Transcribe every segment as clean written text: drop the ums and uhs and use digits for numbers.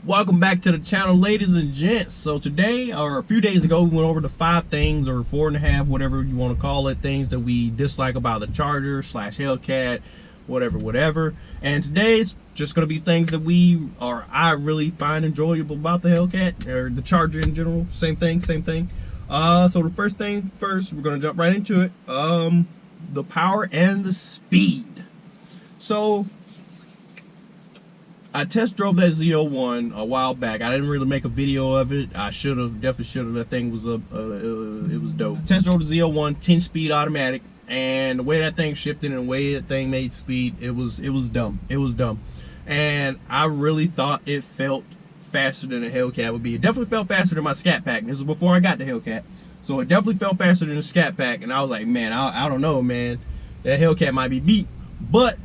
Welcome back to the channel, ladies and gents. So today, or a few days ago, we went over the 5 things, or 4.5, whatever you want to call it, things that we dislike about the Charger / Hellcat, whatever. And today's just going to be things that I really find enjoyable about the Hellcat, or the Charger in general. Same thing. So the first thing first, we're going to jump right into it. The power and the speed. So I test drove that Z01 a while back. I didn't really make a video of it. I definitely should have. That thing was it was dope. Test drove the Z01 10-speed automatic, and the way that thing shifted and the way that thing made speed, it was dumb. It was dumb, and I really thought it felt faster than a Hellcat would be. It definitely felt faster than my Scat Pack. This was before I got the Hellcat, so it definitely felt faster than the Scat Pack. And I was like, man, I don't know, man. That Hellcat might be beat, but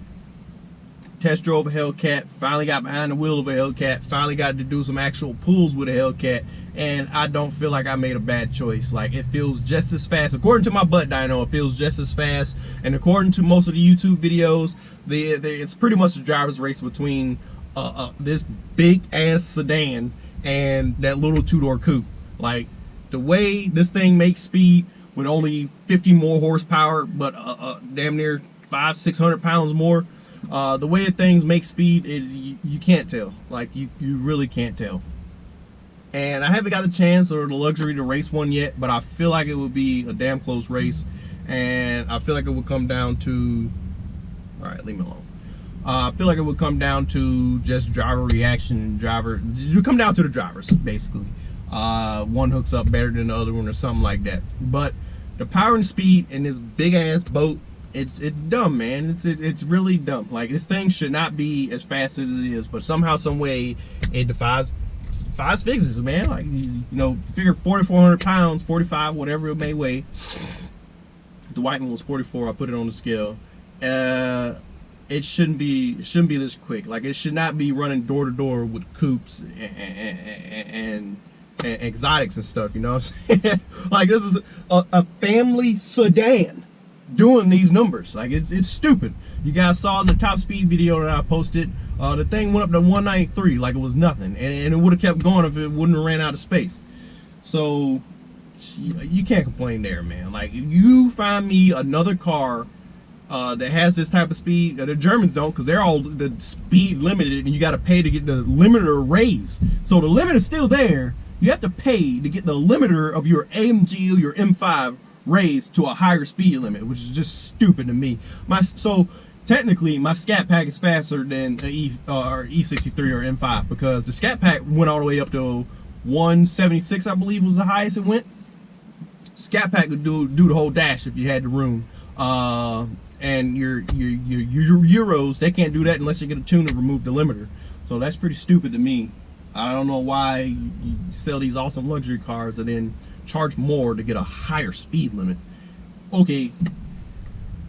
test drove a Hellcat, finally got behind the wheel of a Hellcat, finally got to do some actual pulls with a Hellcat, and I don't feel like I made a bad choice. Like, it feels just as fast. According to my butt dyno, it feels just as fast, and according to most of the YouTube videos, it's pretty much a driver's race between this big ass sedan and that little 2-door coupe. Like, the way this thing makes speed with only 50 more horsepower, but damn near 500-600 pounds more. The way that things make speed, you can't tell. Like, you really can't tell. And I haven't got the chance or the luxury to race one yet, but I feel like it would be a damn close race. And I feel like it would come down to... Alright, leave me alone. I feel like it would come down to just driver reaction. It would come down to the drivers, basically. One hooks up better than the other one or something like that. But the power and speed in this big-ass boat, it's dumb, man. It's really dumb. Like, this thing should not be as fast as it is, but somehow, some way, it defies physics, man. Like, you know, figure 4,400 pounds, 45, whatever it may weigh. The white one was 44. I put it on the scale. It shouldn't be this quick. Like, it should not be running door to door with coupes and exotics and stuff. You know what I'm saying? Like, this is a family sedan doing these numbers. Like, it's stupid. You guys saw in the top speed video that I posted, the thing went up to 193 like it was nothing, and it would have kept going if it wouldn't have ran out of space. So you can't complain there, man. Like, if you find me another car that has this type of speed, the Germans don't, because they're all the speed limited, and you got to pay to get the limiter raised. So the limit is still there. You have to pay to get the limiter of your AMG or your M5 raised to a higher speed limit, which is just stupid to me. So technically, my Scat Pack is faster than E63 or M5, because the Scat Pack went all the way up to 176, I believe was the highest it went. Scat Pack would do the whole dash if you had the room. And your Euros, they can't do that unless you get a tune to remove the limiter. So that's pretty stupid to me. I don't know why you sell these awesome luxury cars and then charge more to get a higher speed limit. Okay,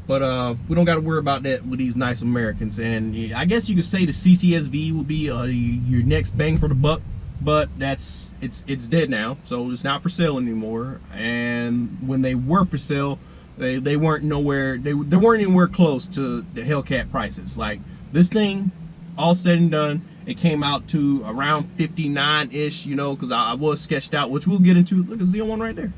but we don't got to worry about that with these nice Americans. And I guess you could say the CTSV will be your next bang for the buck, but it's dead now, so it's not for sale anymore. And when they were for sale, they weren't nowhere. They weren't anywhere close to the Hellcat prices. Like, this thing, all said and done, it came out to around 59-ish, you know, because I was sketched out, which we'll get into. Look at Z01 right there.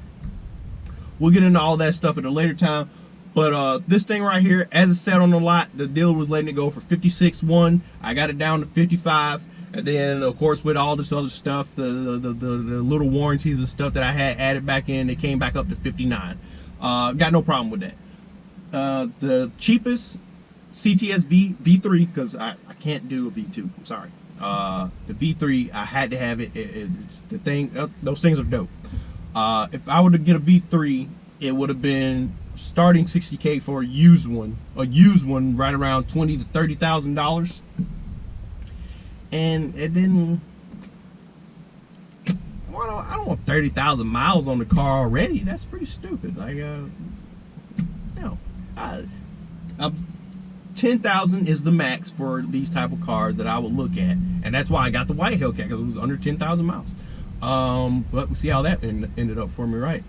We'll get into all that stuff at a later time. But this thing right here, as it sat on the lot, the dealer was letting it go for 56.1. I got it down to 55. And then, of course, with all this other stuff, the little warranties and stuff that I had added back in, it came back up to 59. Got no problem with that. The cheapest CTS V3, because I can't do a V2. I'm sorry. The V3, I had to have it. It's the thing. Those things are dope. If I were to get a V3, it would have been starting $60K for a used one. A used one right around $20,000 to $30,000. And it didn't. Well, I don't want 30,000 miles on the car already. That's pretty stupid. Like, no. 10,000 is the max for these type of cars that I would look at, and that's why I got the white Hellcat, because it was under 10,000 miles. But we see how that ended up for me, right?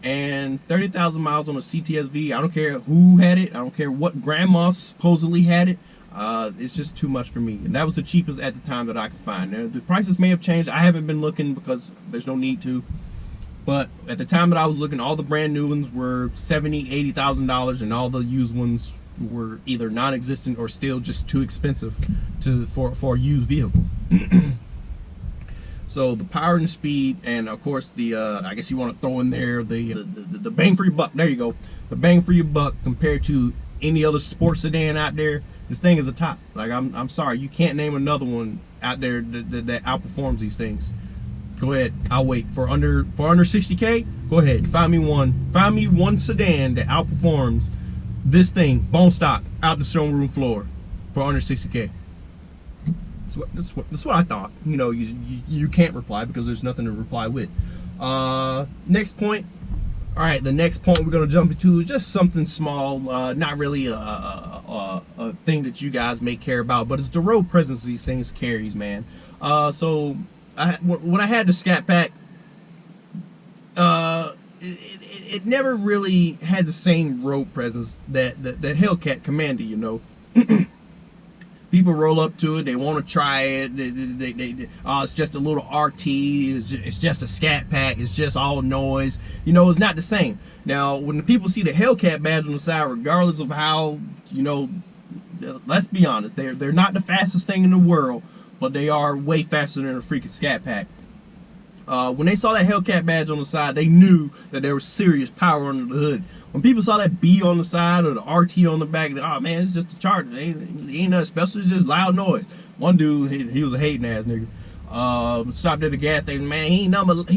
And 30,000 miles on a CTSV. I don't care who had it. I don't care what grandma supposedly had it. It's just too much for me, and that was the cheapest at the time that I could find. Now, the prices may have changed. I haven't been looking because there's no need to. But at the time that I was looking, all the brand new ones were $70,000, $80,000, and all the used ones were either non-existent or still just too expensive for a used vehicle. So the power and speed, and of course the I guess you want to throw in there the bang for your buck. There you go, the bang for your buck compared to any other sports sedan out there. This thing is a top. Like I'm sorry, you can't name another one out there that outperforms these things. Go ahead, I'll wait for under 60K. Go ahead, find me one sedan that outperforms this thing, bone stock, out the showroom floor for under 60K. That's what I thought. You know, you can't reply because there's nothing to reply with. Next point. All right, the next point we're gonna jump into is just something small, not really a thing that you guys may care about, but it's the road presence these things carries, man. So when I had the Scat Pack, it never really had the same road presence that Hellcat commanded, you know. People roll up to it, they want to try it, it's just a little RT, it's just a Scat Pack, it's just all noise, you know, it's not the same. Now, when the people see the Hellcat badge on the side, regardless of how, you know, let's be honest, they're not the fastest thing in the world, but they are way faster than a freaking Scat Pack. When they saw that Hellcat badge on the side, they knew that there was serious power under the hood. When people saw that B on the side or the RT on the back, oh man, it's just a Charger. It ain't nothing special. It's just loud noise. One dude, he was a hating ass nigga. Stopped at the gas station. Man, he ain't nothing but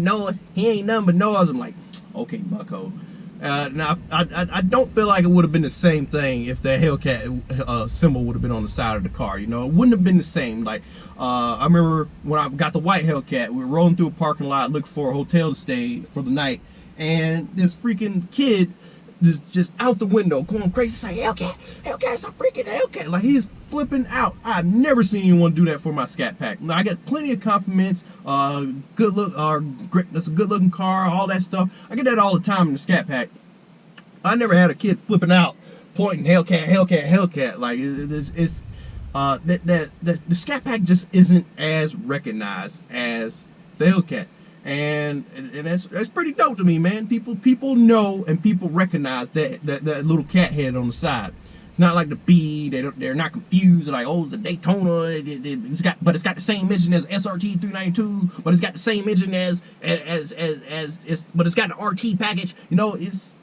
noise. He ain't nothing but noise. I'm like, okay, bucko. Now I don't feel like it would have been the same thing if the Hellcat symbol would have been on the side of the car. You know, it wouldn't have been the same. Like I remember when I got the white Hellcat, we were rolling through a parking lot looking for a hotel to stay for the night. And this freaking kid is just out the window going crazy saying, Hellcat's a freaking Hellcat. Like, he's flipping out. I've never seen anyone do that for my Scat Pack. Now, I get plenty of compliments, good look, great, that's a good looking car, all that stuff. I get that all the time in the Scat Pack. I never had a kid flipping out, pointing Hellcat. Like, the Scat Pack just isn't as recognized as the Hellcat. And that's pretty dope to me, man. People know and people recognize that little cat head on the side. It's not like the B. They're not confused. They're like, oh, it's a Daytona. It's got the same engine as SRT 392. But it's got the same engine but it's got the RT package. You know, it's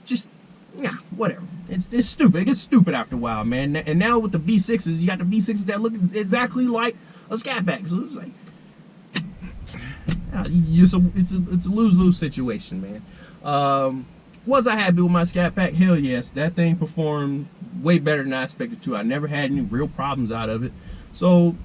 just yeah, whatever. It's stupid. It gets stupid after a while, man. And now with the V6s, you got the V6s that look exactly like a Scat Pack. So it's like, it's a lose-lose situation, man. Was I happy with my Scat Pack? Hell yes. That thing performed way better than I expected to. I never had any real problems out of it. So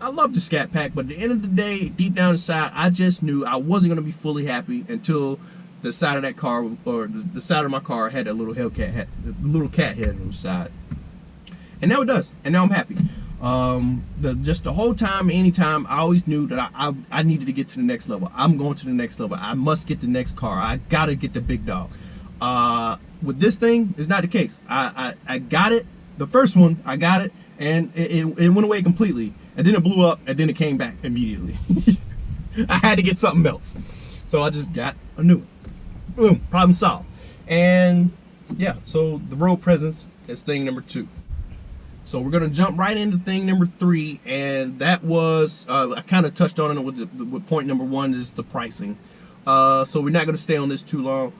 I love the Scat Pack, but at the end of the day, deep down inside, I just knew I wasn't going to be fully happy until the side of that car, or the side of my car, had that little Hellcat head, the little cat head on the side. And now it does. And now I'm happy. Just the whole time, anytime, I always knew that I needed to get to the next level. I'm going to the next level. I must get the next car. I gotta get the big dog. With this thing, it's not the case. I got it. The first one, I got it, and it went away completely. And then it blew up, and then it came back immediately. I had to get something else. So I just got a new one. Boom, problem solved. And yeah, so the road presence is thing number 2. So we're gonna jump right into thing number 3, and that was I kind of touched on it with point number 1 is the pricing. So we're not gonna stay on this too long.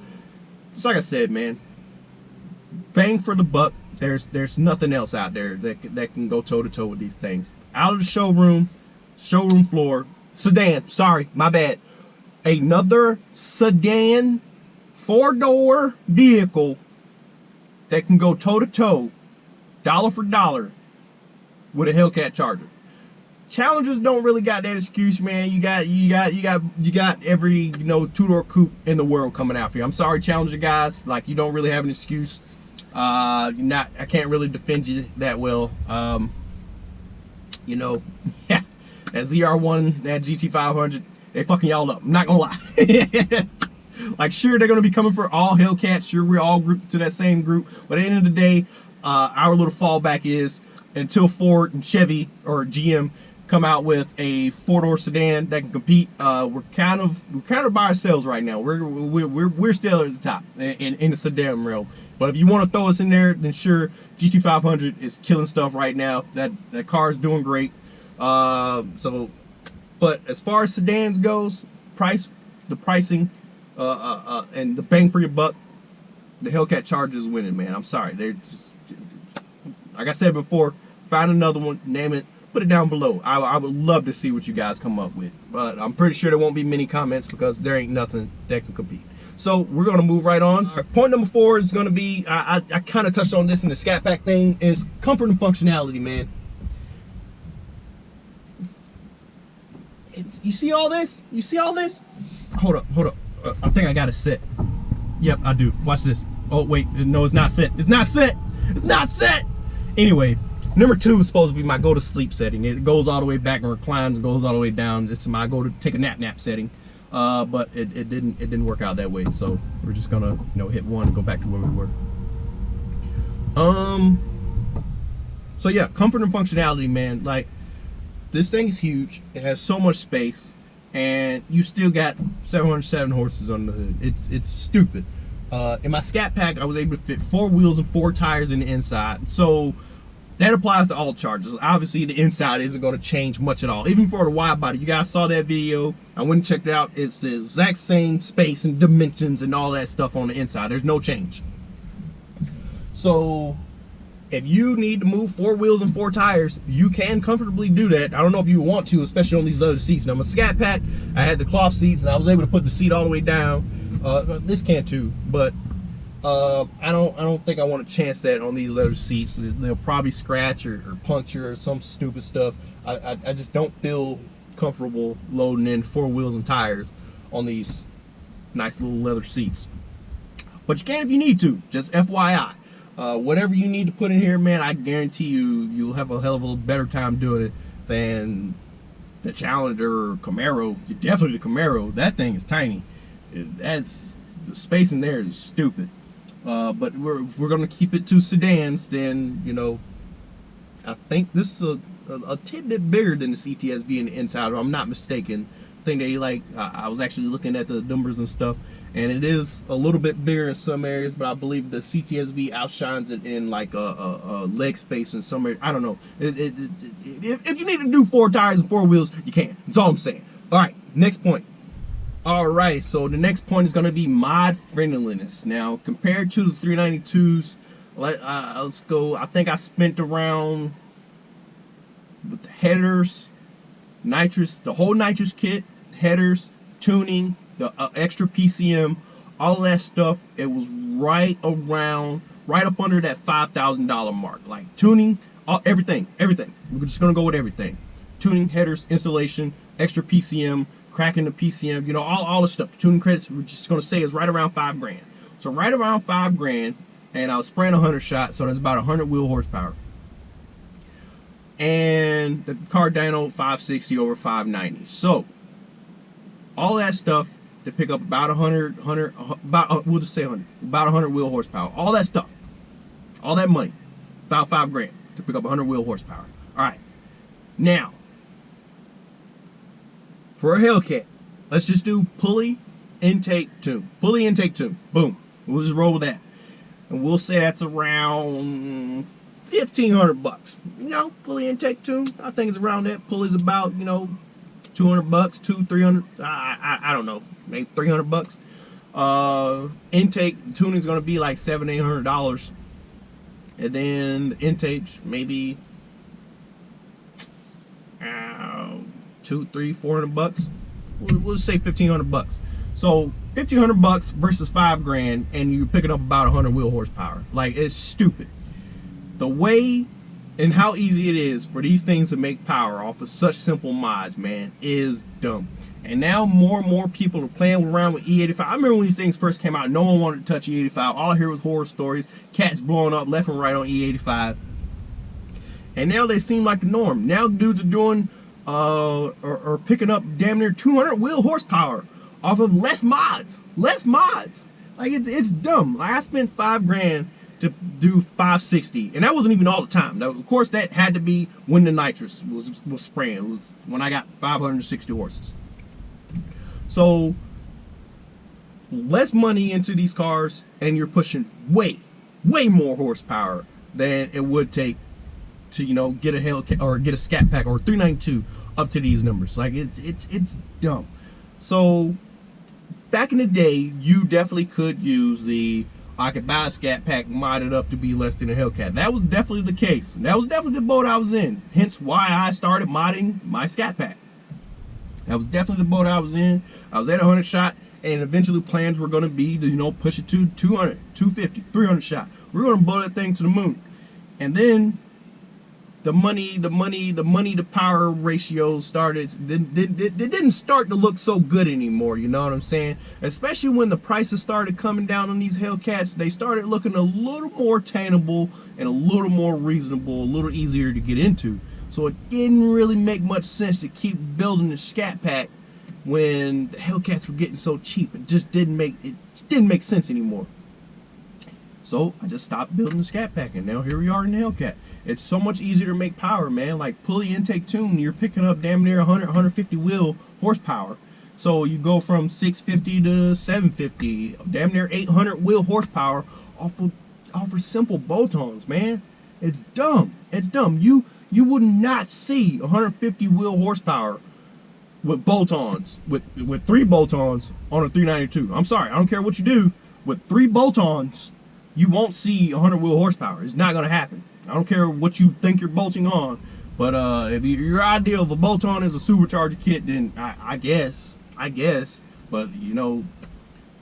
Just like I said, man, bang for the buck. There's nothing else out there that can go toe to toe with these things. Out of the showroom floor, sedan. Sorry, my bad. Another sedan, 4-door vehicle that can go toe to toe, dollar for dollar, with a Hellcat Charger. Challengers don't really got that excuse, man. You got every, you know, 2-door coupe in the world coming out for you. I'm sorry, Challenger guys, like, you don't really have an excuse. I can't really defend you that well. You know, yeah, that ZR1, that GT500, they fucking y'all up. I'm not gonna lie. Like, sure, they're gonna be coming for all Hellcats. Sure, we're all grouped to that same group. But at the end of the day, our little fallback is until Ford and Chevy or GM come out with a four-door sedan that can compete. We're kind of by ourselves right now. We're still at the top in the sedan realm. But if you want to throw us in there, then sure, GT500 is killing stuff right now. That car is doing great. But as far as sedans goes, the pricing, and the bang for your buck, the Hellcat Charger is winning, man. I'm sorry. Like I said before, find another one, name it, put it down below. I would love to see what you guys come up with. But I'm pretty sure there won't be many comments because there ain't nothing that can compete. So we're going to move right on. Point number 4 is going to be, I kind of touched on this in the Scat Pack thing, is comfort and functionality, man. You see all this? You see all this? Hold up. I think I got it set. Yep, I do. Watch this. Oh, wait. No, it's not set. It's not set. It's not set. Anyway, number 2 is supposed to be my go to sleep setting. It goes all the way back and reclines and goes all the way down. It's my go to take a nap setting. But it didn't work out that way. So we're just gonna, hit 1 and go back to where we were. So yeah, comfort and functionality, man. Like, this thing is huge. It has so much space, and you still got 707 horses on the hood. It's stupid. In my Scat Pack, I was able to fit 4 wheels and 4 tires in the inside. So that applies to all Chargers. Obviously, the inside isn't going to change much at all. Even for the wide body, you guys saw that video. I went and checked it out. It's the exact same space and dimensions and all that stuff on the inside. There's no change. So if you need to move 4 wheels and 4 tires, you can comfortably do that. I don't know if you want to, especially on these other seats. Now, my Scat Pack, I had the cloth seats, and I was able to put the seat all the way down. This can too, but I don't think I want to chance that on these leather seats. They'll probably scratch or puncture or some stupid stuff. I just don't feel comfortable loading in 4 wheels and tires on these nice little leather seats. But you can if you need to, just FYI. Whatever you need to put in here, man, I guarantee you'll have a hell of a better time doing it than the Challenger or Camaro. Definitely the Camaro. That thing is tiny. The space in there is stupid. But we're gonna keep it to sedans. Then I think this is a tidbit bigger than the CTSV in the inside, if I'm not mistaken. I think I was actually looking at the numbers and stuff, and it is a little bit bigger in some areas, but I believe the CTSV outshines it in like a leg space in some areas. I don't know. If you need to do 4 tires and 4 wheels, you can. That's all I'm saying. All right, next point. Alright, so the next point is going to be mod friendliness. Now, compared to the 392s, let's go. I think I spent around, with the headers, nitrous, the whole nitrous kit, headers, tuning, the extra PCM, all of that stuff. It was right up under that $5,000 mark. Like tuning, everything. We're just going to go with everything. Tuning, headers, installation, extra PCM, cracking the PCM, all the stuff. The tuning credits, we're just going to say is right around $5 grand. So right around $5 grand, and I was spraying 100 shots, so that's about 100 wheel horsepower. And the car dyno 560 over 590. So all that stuff to pick up about 100, we'll just say 100, about 100 wheel horsepower. All that stuff, all that money, about $5 grand to pick up 100 wheel horsepower. All right, now, for a Hellcat, let's just do pulley, intake, tune. Pulley, intake, tune. Boom. We'll just roll with that. And we'll say that's around $1,500. Pulley, intake, tune. I think it's around that. Pulley's about, $200, $300. I don't know. Maybe $300. Intake, tuning's going to be like $700, $800. And then the intake, maybe $200, $300, $400. We'll just say $1,500. So $1,500 versus $5 grand, and you're picking up about 100 wheel horsepower. Like, it's stupid. The way and how easy it is for these things to make power off of such simple mods, man, is dumb. And now more and more people are playing around with E85. I remember when these things first came out, no one wanted to touch E85. All I hear was horror stories, cats blowing up left and right on E85. And now they seem like the norm. Now dudes are doing or picking up damn near 200 wheel horsepower off of less mods. Like, it's dumb. Like, I spent $5 grand to do 560, and that wasn't even all the time. Now, of course, that had to be when the nitrous was spraying. It was when I got 560 horses. So less money into these cars, and you're pushing way more horsepower than it would take to, you know, get a Hellcat or get a Scat Pack or 392 up to these numbers. Like, it's dumb. So back in the day, you definitely could use the, I could buy a Scat Pack modded up to be less than a Hellcat. That was definitely the case. That was definitely the boat I was in. Hence why I started modding my Scat Pack. That was definitely the boat I was in. I was at 100 shot, and eventually plans were going to be to, you know, push it to 200, 250, 300 shot. We're going to blow that thing to the moon. And then the money to power ratio started, it didn't start to look so good anymore, you know what I'm saying? Especially when the prices started coming down on these Hellcats, they started looking a little more attainable and a little more reasonable, a little easier to get into. So it didn't really make much sense to keep building the Scat Pack when the Hellcats were getting so cheap. It just didn't make sense anymore. So I just stopped building the Scat Pack, and now here we are in the Hellcat. It's so much easier to make power, man. Like pulley intake tune, you're picking up damn near 100, 150 wheel horsepower. So you go from 650 to 750, damn near 800 wheel horsepower off of simple bolt-ons, man. It's dumb. It's dumb. You would not see 150 wheel horsepower with bolt-ons, with 3 bolt-ons on a 392. I'm sorry, I don't care what you do. With 3 bolt-ons, you won't see 100 wheel horsepower. It's not gonna happen. I don't care what you think you're bolting on, but if your idea of a bolt-on is a supercharger kit, then I guess. But you know,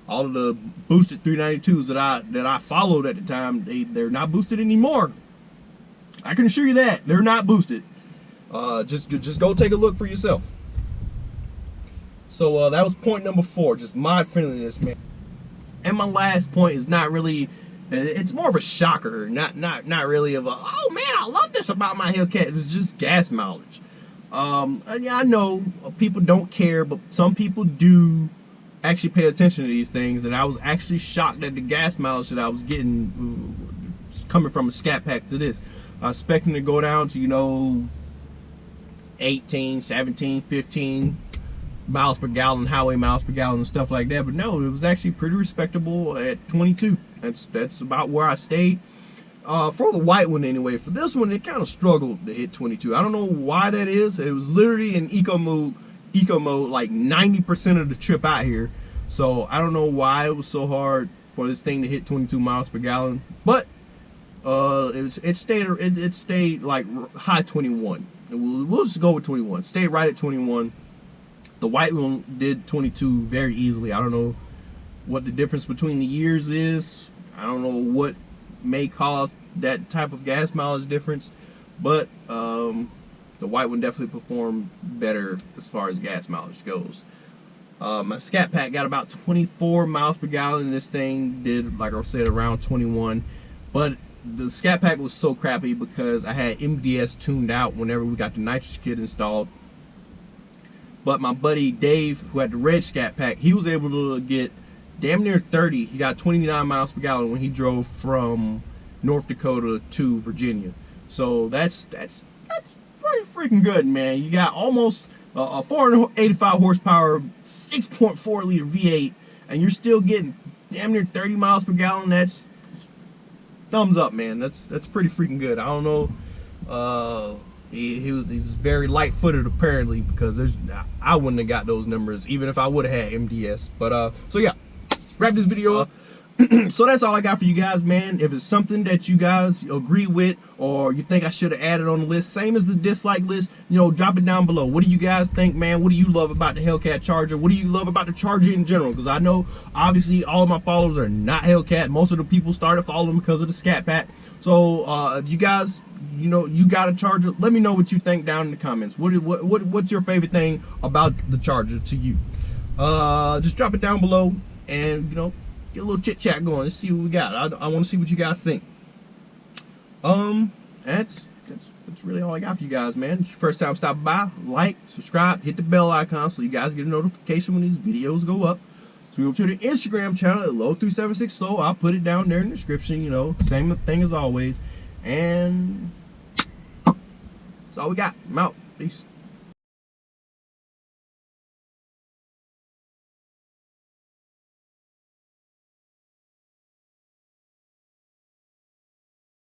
all of the boosted 392s that I followed at the time, they're not boosted anymore. I can assure you that they're not boosted. Just go take a look for yourself. So that was point number 4, just mod friendliness, man. And my last point is not really, it's more of a shocker, not really of a, oh man, I love this about my Hellcat. It's just gas mileage. I know people don't care, but some people do actually pay attention to these things, and I was actually shocked at the gas mileage that I was getting coming from a Scat Pack to this. I was expecting to go down to, you know, 18, 17, 15 miles per gallon, highway miles per gallon and stuff like that, but no, it was actually pretty respectable at 22. That's about where I stayed. For the white one anyway. For this one, it kind of struggled to hit 22. I don't know why that is. It was literally in eco mode like 90% of the trip out here. So I don't know why it was so hard for this thing to hit 22 miles per gallon, but it stayed like high 21. We'll just go with 21. Stayed right at 21. The white one did 22 very easily. I don't know what the difference between the years is. I don't know what may cause that type of gas mileage difference, but the white one definitely performed better as far as gas mileage goes. My Scat Pack got about 24 miles per gallon, and this thing did, like I said, around 21. But the Scat Pack was so crappy because I had MDS tuned out whenever we got the nitrous kit installed. But my buddy Dave, who had the red Scat Pack, he was able to get damn near 30. He got 29 miles per gallon when he drove from North Dakota to Virginia. So that's pretty freaking good, man. You got almost a 485 horsepower, 6.4 liter V8, and you're still getting damn near 30 miles per gallon. That's thumbs up, man. That's pretty freaking good. I don't know. He's very light-footed apparently, because I wouldn't have got those numbers even if I would have had MDS. But so yeah, wrap this video up. So that's all I got for you guys, man. If it's something that you guys agree with or you think I should have added on the list, same as the dislike list, you know, drop it down below. What do you guys think, man? What do you love about the Hellcat Charger? What do you love about the Charger in general? Because I know obviously all of my followers are not Hellcat. Most of the people started following because of the Scat Pack. So if you guys, you know, you got a Charger, let me know what you think down in the comments. What's your favorite thing about the Charger to you? Just drop it down below, and you know, get a little chit chat going. Let's see what we got. I want to see what you guys think. That's really all I got for you guys, man. It's your first time stopping by, like, subscribe, hit the bell icon so you guys get a notification when these videos go up. So we go to the Instagram channel at Low376Soul. I'll put it down there in the description, you know, same thing as always. And that's all we got. I'm out. Peace.